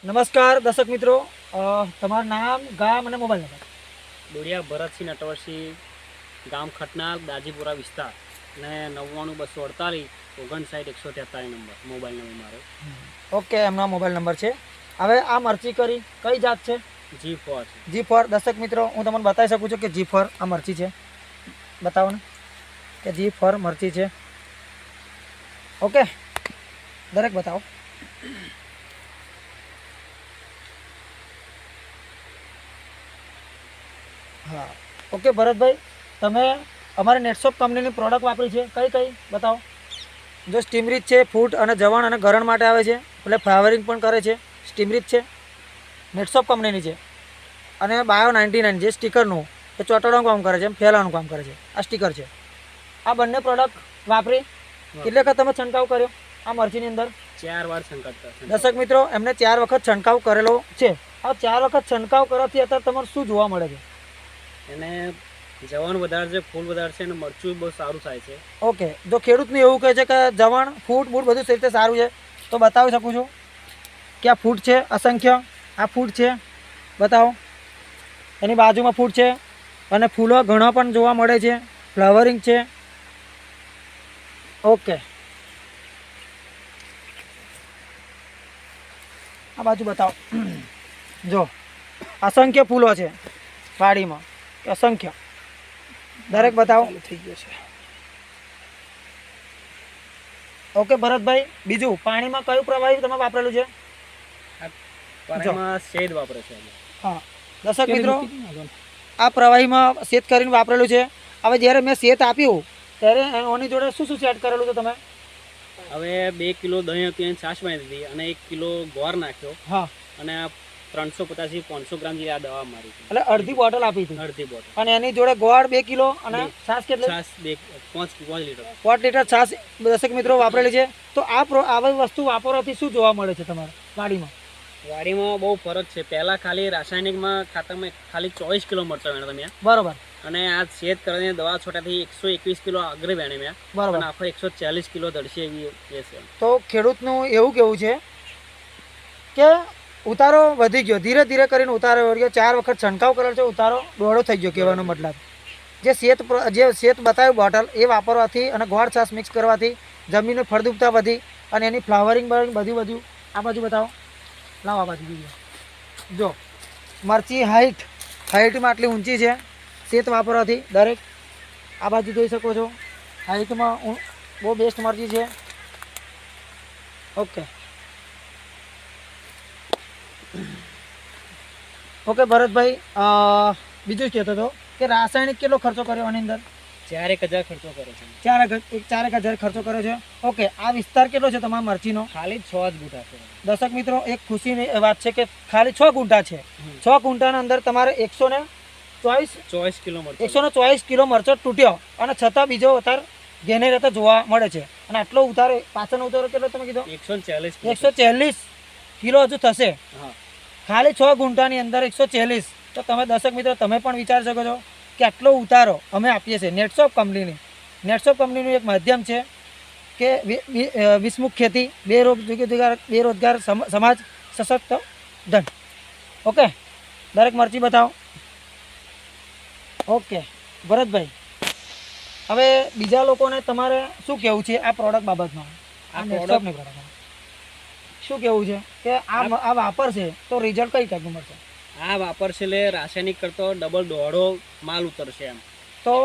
નમસ્કાર દર્શક મિત્રો, તમારું નામ, ગામ અને મોબાઈલ નંબર. ડોડિયા ભરતસિંહ નટવરસિંહ, ગામ ખટનાર, દાજીપુરા વિસ્તાર, અને 99 248 59 143 નંબર મોબાઈલ નંબર મારો. ઓકે, એમનો મોબાઈલ નંબર છે. હવે આ મરચી કરી કઈ જાત છે? G4 G4. દર્શક મિત્રો, હું તમને બતાવી શકું છું કે G4 આ મરચી છે. બતાવો ને કે G4 મરચી છે. ઓકે, દરેક બતાવો. હા, ઓકે ભરતભાઈ, તમે અમારી નેટશોપ કંપનીની પ્રોડક્ટ વાપરી છે. કઈ કઈ બતાવો. જો સ્ટીમરીચ છે, ફૂટ અને જવણ અને ગરણ માટે આવે છે, એટલે ફ્લાવરિંગ પણ કરે છે. સ્ટીમરીચ છે, નેટશોપ કંપનીની છે. અને બાયો 99 જે સ્ટીકરનું એ ચોંટાડવાનું કામ કરે છે, ફેલાવાનું કામ કરે છે. આ સ્ટીકર છે. આ બંને પ્રોડક્ટ વાપરી કેટલે વખત તમે છંટકાવ કર્યો આ મરચીની અંદર? 4 વાર છંટકાવ. દર્શક મિત્રો, એમને 4 વખત છંટકાવ કરેલો છે. આ 4 વખત છંટકાવ કરવાથી અત્યારે તમારે શું જોવા મળે છે? એને જવણ વધારે છે, ફૂલ વધારે છે, અને મરચું બહુ સારું થાય છે. ઓકે, જો ખેડૂતને એવું કહે છે કે જવણ, ફૂટ બૂટ બધું રીતે સારું છે, તો બતાવી શકું છું કે આ ફૂટ છે અસંખ્ય. આ ફૂટ છે, બતાવો. એની બાજુમાં ફૂટ છે અને ફૂલો ઘણા પણ જોવા મળે છે. ફ્લાવરિંગ છે. ઓકે, આ બાજુ બતાવો. જો અસંખ્ય ફૂલો છે વાડીમાં, અસંખ્ય. દરેક બતાવો. થઈ ગયો છે. ઓકે ભરતભાઈ, બીજું પાણીમાં કયું પ્રવાહી તમે વાપરેલું છે? પાણીમાં શેડ વાપરે છે. હા દર્શક મિત્રો, આ પ્રવાહીમાં શેત કરીને વાપરેલું છે. હવે જ્યારે મેં શેત આપ્યું ત્યારે એની જોડે શું શું સેટ કરેલું હતું તમે? હવે 2 કિલો દહીં હતી અને છાશ બનાવી દીધી, અને 1 કિલો ગોળ નાખ્યો, હા, અને 350 થી 500 ગ્રામ જેવી આ દવા મારી હતી. એટલે અડધી બોટલ આપી હતી. અડધી બોટલ. અને એની જોડે ગોળ 2 કિલો અને છાશ કેટલી? છાશ 5 લીટર. 5 લીટર છાશ દર્શક મિત્રો વાપરેલી છે. તો આવી વસ્તુ વાપરવાથી શું જોવા મળે છે તમારા વાડીમાં? વાડીમાં બહુ ફરક છે. પહેલા ખાલી રાસાયણિકમાં ખાતરમાં ખાલી 24 કિલો મરચાં વેણતા મેં, બરોબર. અને આ શેત કરીને દવા છોટાથી 121 કિલો આગળ વેણે મેં, બરોબર. અને આખો 140 કિલો દળશે એવી એ છે. તો ખેડૂતનું એવું કેવું છે કે ઉતારો વધી ગયો, ધીરે ધીરે કરીને ઉતારો વધી ગયો. 4 વખત છંટકાવ કરેલો છે, ઉતારો દોડો થઈ ગયો. કહેવાનો મતલબ જે શેત બતાવ્યું બોટલ એ વાપરવાથી અને ગોળ છાશ મિક્સ કરવાથી જમીનની ફળદ્રુપતા વધી અને એની ફ્લાવરિંગ બધું વધ્યું. આ બાજુ બતાવો. લાવો આ બાજુ બીજું. જો મરચી હાઈટમાં આટલી ઊંચી છે શેત વાપરવાથી. દરેક આ બાજુ જોઈ શકો છો, હાઈટમાં બહુ બેસ્ટ મરચી છે. ઓકે ઓકે ભરતભાઈ, બીજું કહેતો હતો કે રાસાયણિક કેટલો ખર્ચો કર્યો આની અંદર? 4-1000 ખર્ચો કરે છે. 4,000 ખર્ચો કર્યો છે. ઓકે, આ વિસ્તાર કેટલો છે તમારા મરચીનો? ખાલી 6 જ ગુંઠા છે. દર્શક મિત્રો, એક ખુશીની વાત છે કે ખાલી 6 ગુંઠા છે. 6 ગુંઠાના અંદર તમારે 124 કિલો મરચાં. 124 કિલો મરચો તૂટ્યો, અને છતાં બીજો ઉતાર ઘેને રહેતા જોવા મળે છે. અને આટલો ઉતારો, પાછળનો ઉતારો કેટલો તમે કીધો? 140 કિલો હજુ થશે. ખાલી 6 ગુંઠાની અંદર 140. તો તમે દર્શક મિત્રો, તમે પણ વિચારી શકો છો કે આટલો ઉતારો અમે આપીએ છીએ. નેટશોપ કંપનીનું એક માધ્યમ છે કે વિસ્મુખ ખેતી, બેરોજગાર સમાજ સશક્ત ધન. ઓકે, દરેક મરચી બતાવો. ઓકે ભરતભાઈ, હવે બીજા લોકોને તમારે શું કહેવું છે આ પ્રોડક્ટ બાબતમાં? આ નેટશોપની પ્રોડક્ટમાં શું કહેવું છે કે આ વાપરશે તો રિઝલ્ટ કઈ ટાઈપનું મળશે? આ વાપરશે એટલે રાસાયણિક કરતો ડબલ દોઢો માલ ઉતરશે એમ. તો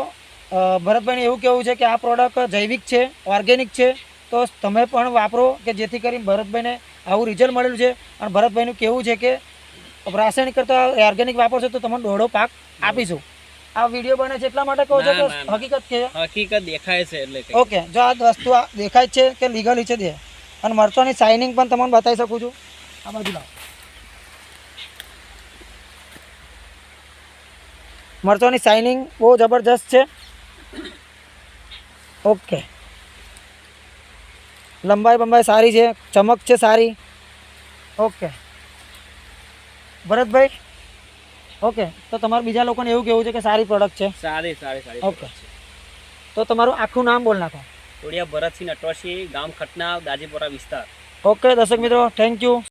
ભરતભાઈને એવું કહેવું છે કે આ પ્રોડક્ટ જૈવિક છે, ઓર્ગેનિક છે, તો તમે પણ વાપરો કે જેથી કરીને ભરતભાઈને આવું રિઝલ્ટ મળેલું છે. અને ભરતભાઈનું કહેવું છે કે રાસાયણિક કરતાં ઓર્ગેનિક વાપરશો તો તમને દોઢો પાક આપીશું. આ વિડીયો બને છે એટલા માટે કહો છો કે હકીકત છે? હકીકત દેખાય છે એટલે. ઓકે, જો આ વસ્તુ દેખાય છે કે લીગલી છે દે. અને મરચાંની શાઇનિંગ પણ તમને બતાવી શકું છું. આ બાજુ લાવો. મરચાંની શાઇનિંગ બહુ જબરજસ્ત છે. ઓકે, લંબાઈ સારી છે, ચમક છે સારી. ઓકે ભરતભાઈ, ઓકે, તો તમારે બીજા લોકોને એવું કહેવું છે કે સારી પ્રોડક્ટ છે? સારી. ઓકે, તો તમારું આખું નામ બોલ નાખો. ડોડિયા ભરતસિંહ નટવરસિંહ, ગામ ખટનાર, દાજીપુરા વિસ્તાર. ઓકે દર્શક મિત્રો, થેન્ક યુ.